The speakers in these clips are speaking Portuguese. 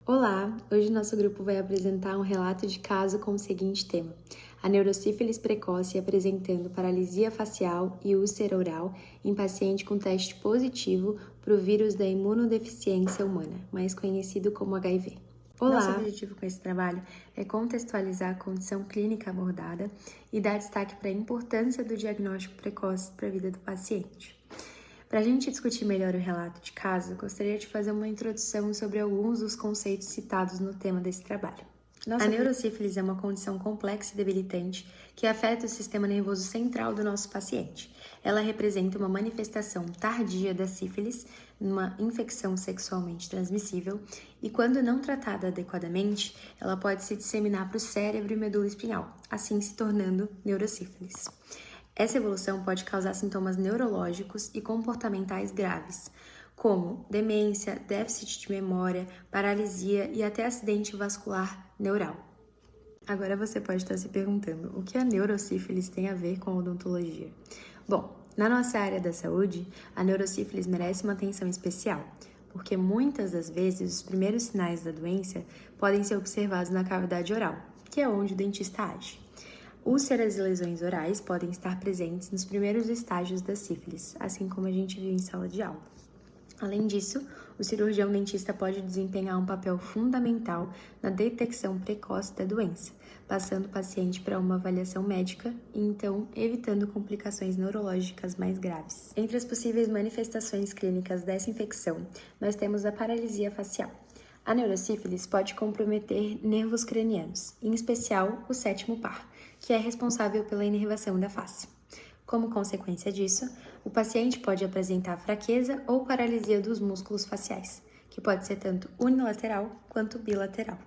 Olá! Hoje nosso grupo vai apresentar um relato de caso com o seguinte tema: a neurosífilis precoce apresentando paralisia facial e úlcera oral em paciente com teste positivo para o vírus da imunodeficiência humana, mais conhecido como HIV. Nosso objetivo com esse trabalho é contextualizar a condição clínica abordada e dar destaque para a importância do diagnóstico precoce para a vida do paciente. Para a gente discutir melhor o relato de caso, gostaria de fazer uma introdução sobre alguns dos conceitos citados no tema desse trabalho. A neurosífilis é uma condição complexa e debilitante que afeta o sistema nervoso central do nosso paciente. Ela representa uma manifestação tardia da sífilis, uma infecção sexualmente transmissível, e quando não tratada adequadamente, ela pode se disseminar para o cérebro e medula espinhal, assim se tornando neurosífilis. Essa evolução pode causar sintomas neurológicos e comportamentais graves, como demência, déficit de memória, paralisia e até acidente vascular neural. Agora você pode estar se perguntando, o que a neurosífilis tem a ver com a odontologia? Bom, na nossa área da saúde, a neurosífilis merece uma atenção especial, porque muitas das vezes os primeiros sinais da doença podem ser observados na cavidade oral, que é onde o dentista age. Úlceras e lesões orais podem estar presentes nos primeiros estágios da sífilis, assim como a gente viu em sala de aula. Além disso, o cirurgião dentista pode desempenhar um papel fundamental na detecção precoce da doença, passando o paciente para uma avaliação médica e então evitando complicações neurológicas mais graves. Entre as possíveis manifestações clínicas dessa infecção, nós temos a paralisia facial. A neurosífilis pode comprometer nervos cranianos, em especial o sétimo par, que é responsável pela inervação da face. Como consequência disso, o paciente pode apresentar fraqueza ou paralisia dos músculos faciais, que pode ser tanto unilateral quanto bilateral.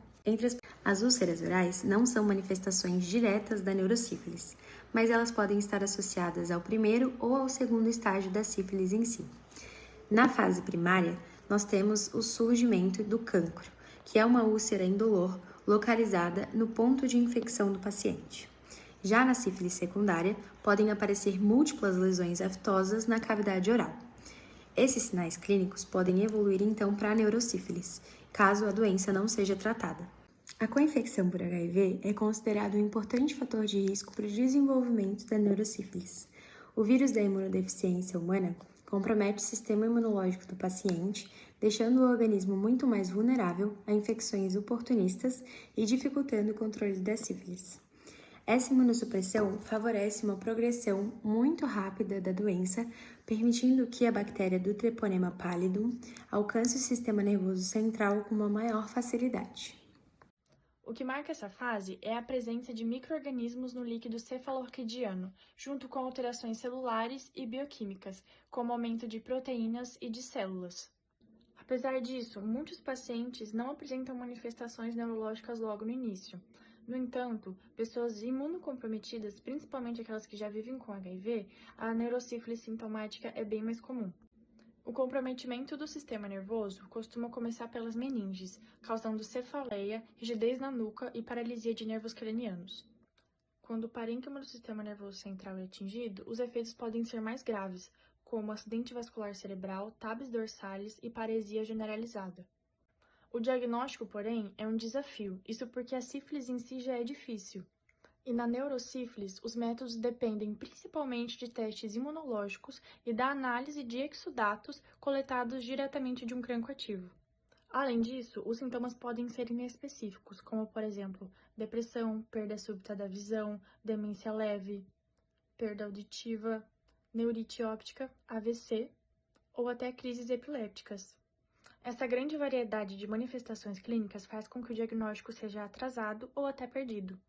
As úlceras orais não são manifestações diretas da neurosífilis, mas elas podem estar associadas ao primeiro ou ao segundo estágio da sífilis em si. Na fase primária, nós temos o surgimento do cancro, que é uma úlcera indolor localizada no ponto de infecção do paciente. Já na sífilis secundária, podem aparecer múltiplas lesões aftosas na cavidade oral. Esses sinais clínicos podem evoluir então para a neurosífilis, caso a doença não seja tratada. A coinfecção por HIV é considerado um importante fator de risco para o desenvolvimento da neurosífilis. O vírus da imunodeficiência humana compromete o sistema imunológico do paciente, deixando o organismo muito mais vulnerável a infecções oportunistas e dificultando o controle da sífilis. Essa imunossupressão favorece uma progressão muito rápida da doença, permitindo que a bactéria do Treponema pallidum alcance o sistema nervoso central com uma maior facilidade. O que marca essa fase é a presença de micro-organismos no líquido cefalorraquidiano, junto com alterações celulares e bioquímicas, como aumento de proteínas e de células. Apesar disso, muitos pacientes não apresentam manifestações neurológicas logo no início. No entanto, pessoas imunocomprometidas, principalmente aquelas que já vivem com HIV, a neurosífilis sintomática é bem mais comum. O comprometimento do sistema nervoso costuma começar pelas meninges, causando cefaleia, rigidez na nuca e paralisia de nervos cranianos. Quando o parênquima do sistema nervoso central é atingido, os efeitos podem ser mais graves, como acidente vascular cerebral, tabes dorsalis e paresia generalizada. O diagnóstico, porém, é um desafio, isso porque a sífilis em si já é difícil. E na neurosífilis, os métodos dependem principalmente de testes imunológicos e da análise de exudatos coletados diretamente de um cancro ativo. Além disso, os sintomas podem ser inespecíficos, como, por exemplo, depressão, perda súbita da visão, demência leve, perda auditiva, neurite óptica, AVC ou até crises epilépticas. Essa grande variedade de manifestações clínicas faz com que o diagnóstico seja atrasado ou até perdido.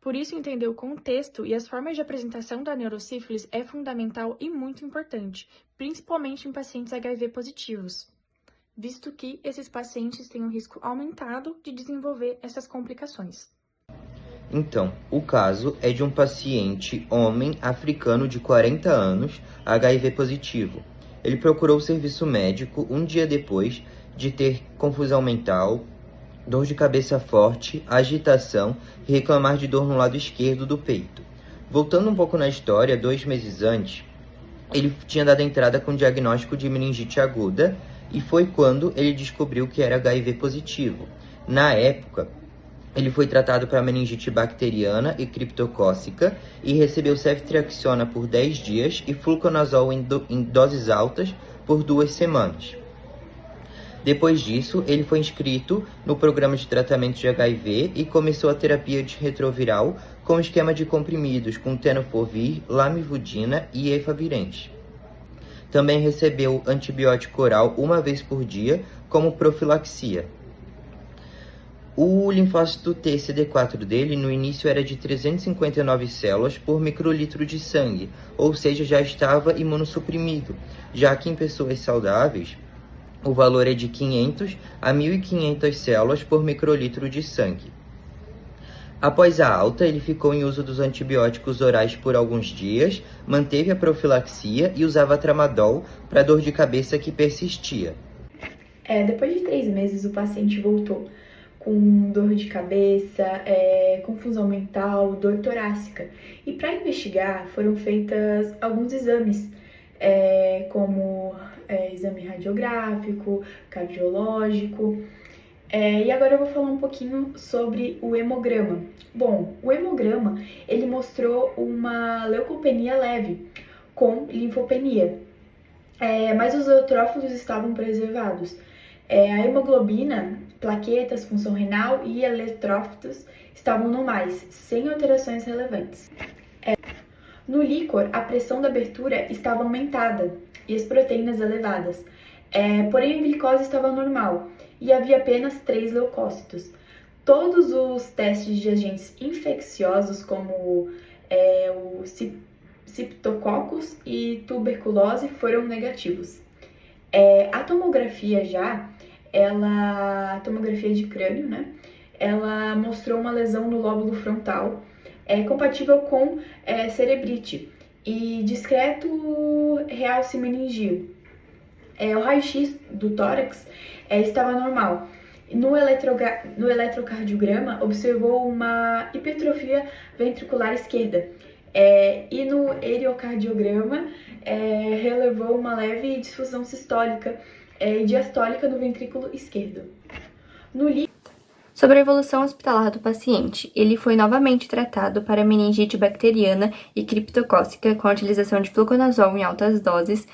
Por isso, entender o contexto e as formas de apresentação da neurosífilis é fundamental e muito importante, principalmente em pacientes HIV positivos, visto que esses pacientes têm um risco aumentado de desenvolver essas complicações. Então, o caso é de um paciente homem africano de 40 anos, HIV positivo. Ele procurou o serviço médico um dia depois de ter confusão mental, dor de cabeça forte, agitação e reclamar de dor no lado esquerdo do peito. Voltando um pouco na história, 2 meses antes, ele tinha dado entrada com diagnóstico de meningite aguda e foi quando ele descobriu que era HIV positivo. Na época, ele foi tratado para meningite bacteriana e criptocócica e recebeu ceftriaxona por 10 dias e fluconazol em doses altas por 2 semanas. Depois disso, ele foi inscrito no programa de tratamento de HIV e começou a terapia antirretroviral com esquema de comprimidos com tenofovir, lamivudina e efavirenz. Também recebeu antibiótico oral uma vez por dia como profilaxia. O linfócito T-CD4 dele no início era de 359 células por microlitro de sangue, ou seja, já estava imunossuprimido, já que em pessoas saudáveis o valor é de 500 a 1.500 células por microlitro de sangue. Após a alta, ele ficou em uso dos antibióticos orais por alguns dias, manteve a profilaxia e usava tramadol para dor de cabeça que persistia. Depois de 3 meses, o paciente voltou com dor de cabeça, confusão mental, dor torácica. E para investigar, foram feitos alguns exames, como exame radiográfico, cardiológico. E agora eu vou falar um pouquinho sobre o hemograma. Bom, o hemograma, ele mostrou uma leucopenia leve, com linfopenia, mas os eutrófilos estavam preservados. A hemoglobina, plaquetas, função renal e eletrófitos estavam normais, sem alterações relevantes. No líquor, a pressão da abertura estava aumentada e as proteínas elevadas, porém a glicose estava normal e havia apenas 3 leucócitos. Todos os testes de agentes infecciosos, como o Ciptococcus e tuberculose, foram negativos. A tomografia a tomografia de crânio, ela mostrou uma lesão no lóbulo frontal, compatível com cerebrite e discreto realce meningio. O raio-x do tórax estava normal. No eletrocardiograma, observou uma hipertrofia ventricular esquerda. E no ereocardiograma, relevou uma leve difusão sistólica e diastólica no ventrículo esquerdo. Sobre a evolução hospitalar do paciente, ele foi novamente tratado para meningite bacteriana e criptocócica com a utilização de fluconazol em altas doses,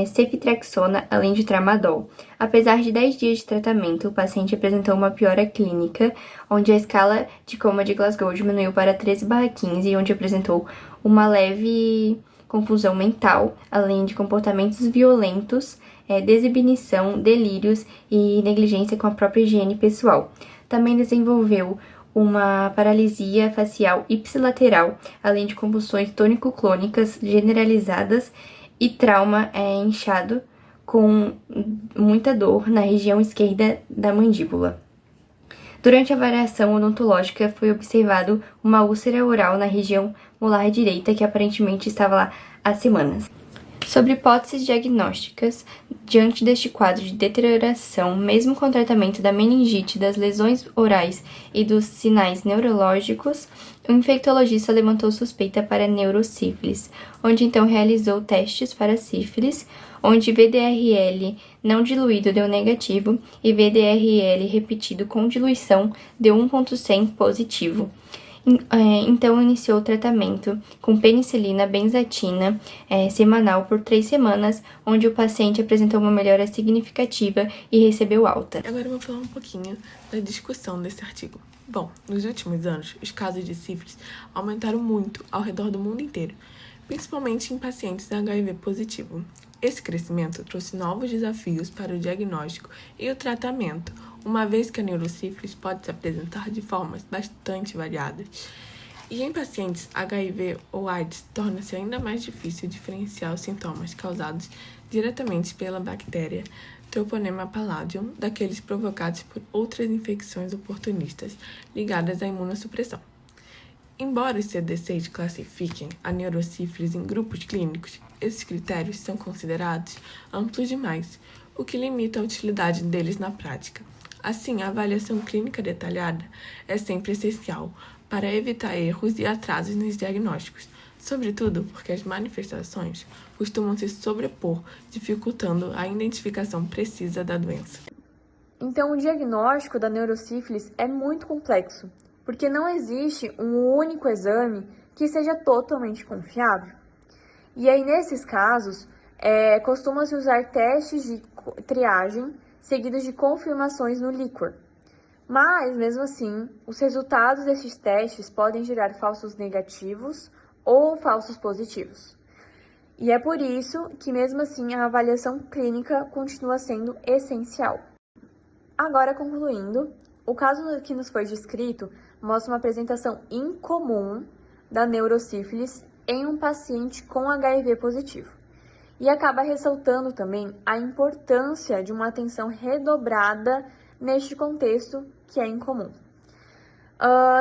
ceftriaxona, além de tramadol. Apesar de 10 dias de tratamento, o paciente apresentou uma piora clínica, onde a escala de coma de Glasgow diminuiu para 13/15 e onde apresentou uma leve confusão mental, além de comportamentos violentos, desinibição, delírios e negligência com a própria higiene pessoal. Também desenvolveu uma paralisia facial ipsilateral, além de convulsões tônico-clônicas generalizadas e trauma inchado com muita dor na região esquerda da mandíbula. Durante a avaliação odontológica, foi observado uma úlcera oral na região molar direita, que aparentemente estava lá há semanas. Sobre hipóteses diagnósticas, diante deste quadro de deterioração, mesmo com o tratamento da meningite, das lesões orais e dos sinais neurológicos, o infectologista levantou suspeita para neurosífilis, onde então realizou testes para sífilis, onde VDRL não diluído deu negativo e VDRL repetido com diluição deu 1,100 positivo. Então, iniciou o tratamento com penicilina benzatina semanal por 3 semanas, onde o paciente apresentou uma melhora significativa e recebeu alta. Agora eu vou falar um pouquinho da discussão desse artigo. Bom, nos últimos anos, os casos de sífilis aumentaram muito ao redor do mundo inteiro, principalmente em pacientes HIV positivo. Esse crescimento trouxe novos desafios para o diagnóstico e o tratamento, uma vez que a neurosífilis pode se apresentar de formas bastante variadas. E em pacientes HIV ou AIDS, torna-se ainda mais difícil diferenciar os sintomas causados diretamente pela bactéria Treponema palladium daqueles provocados por outras infecções oportunistas ligadas à imunossupressão. Embora os CDCs classifiquem a neurosífilis em grupos clínicos, esses critérios são considerados amplos demais, o que limita a utilidade deles na prática. Assim, a avaliação clínica detalhada é sempre essencial para evitar erros e atrasos nos diagnósticos. sobretudo porque as manifestações costumam se sobrepor, dificultando a identificação precisa da doença. Então, o diagnóstico da neurosífilis é muito complexo, porque não existe um único exame que seja totalmente confiável. E aí, nesses casos, costuma-se usar testes de triagem seguidos de confirmações no líquor. Mas, mesmo assim, os resultados desses testes podem gerar falsos negativos ou falsos positivos. E é por isso que, mesmo assim, a avaliação clínica continua sendo essencial. Agora, concluindo, o caso que nos foi descrito mostra uma apresentação incomum da neurosífilis em um paciente com HIV positivo e acaba ressaltando também a importância de uma atenção redobrada neste contexto que é incomum.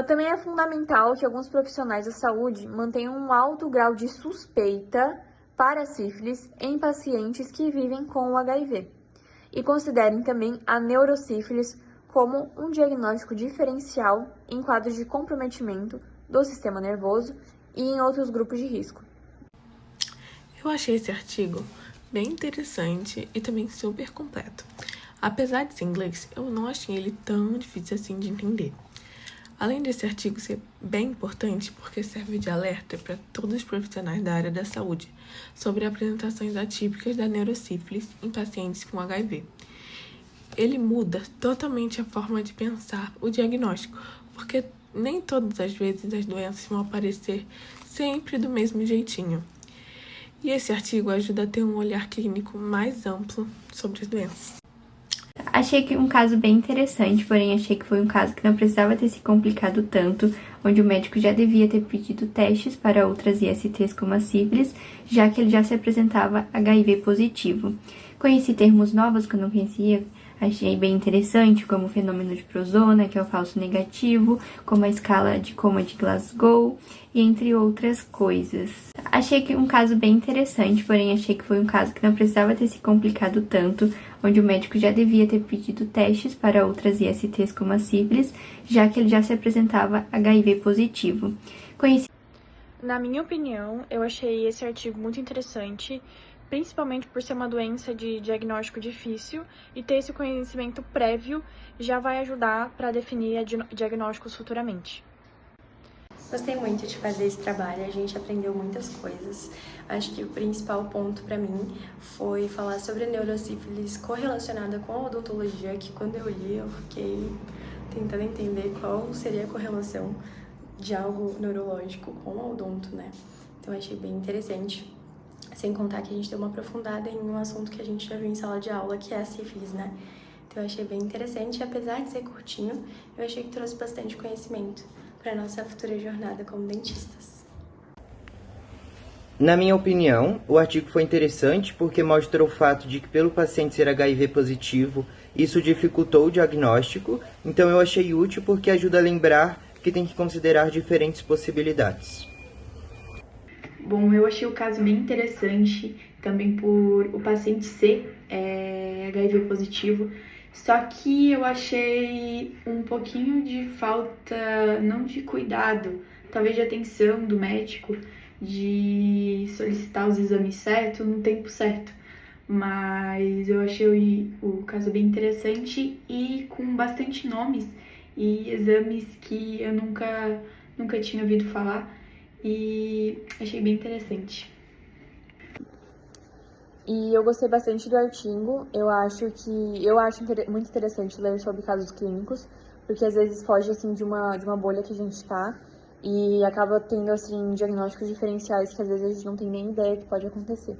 Também é fundamental que alguns profissionais da saúde mantenham um alto grau de suspeita para a sífilis em pacientes que vivem com o HIV e considerem também a neurosífilis como um diagnóstico diferencial em quadros de comprometimento do sistema nervoso e em outros grupos de risco. Eu achei esse artigo bem interessante e também super completo. Apesar de ser inglês, eu não achei ele tão difícil assim de entender. Além desse artigo ser bem importante porque serve de alerta para todos os profissionais da área da saúde sobre apresentações atípicas da neurosífilis em pacientes com HIV. Ele muda totalmente a forma de pensar o diagnóstico, porque nem todas as vezes as doenças vão aparecer sempre do mesmo jeitinho. E esse artigo ajuda a ter um olhar clínico mais amplo sobre as doenças. Achei que um caso bem interessante, porém achei que foi um caso que não precisava ter se complicado tanto, onde o médico já devia ter pedido testes para outras ISTs como a sífilis, já que ele já se apresentava HIV positivo. Conheci termos novos que eu não conhecia, achei bem interessante, como o fenômeno de Prozona, que é o falso negativo, como a escala de coma de Glasgow, e entre outras coisas. Achei que um caso bem interessante, porém achei que foi um caso que não precisava ter se complicado tanto, onde o médico já devia ter pedido testes para outras ISTs como a sífilis, já que ele já se apresentava HIV positivo. Na minha opinião, eu achei esse artigo muito interessante, principalmente por ser uma doença de diagnóstico difícil e ter esse conhecimento prévio já vai ajudar para definir diagnósticos futuramente. Gostei muito de fazer esse trabalho, a gente aprendeu muitas coisas. Acho que o principal ponto para mim foi falar sobre a neurosífilis correlacionada com a odontologia, que quando eu li eu fiquei tentando entender qual seria a correlação de algo neurológico com o odonto, né? Então achei bem interessante. Sem contar que a gente deu uma aprofundada em um assunto que a gente já viu em sala de aula, que é a sífilis, né? Então eu achei bem interessante, e apesar de ser curtinho, eu achei que trouxe bastante conhecimento para a nossa futura jornada como dentistas. Na minha opinião, o artigo foi interessante porque mostra o fato de que pelo paciente ser HIV positivo, isso dificultou o diagnóstico, então eu achei útil porque ajuda a lembrar que tem que considerar diferentes possibilidades. Bom, eu achei o caso bem interessante, também por o paciente ser HIV positivo, só que eu achei um pouquinho de falta, não de cuidado, talvez de atenção do médico, de solicitar os exames certos no tempo certo. Mas eu achei o caso bem interessante e com bastante nomes e exames que eu nunca tinha ouvido falar e achei bem interessante. E eu gostei bastante do artigo, eu acho muito interessante ler sobre casos clínicos, porque às vezes foge assim de uma bolha que a gente está e acaba tendo assim diagnósticos diferenciais que às vezes a gente não tem nem ideia que pode acontecer.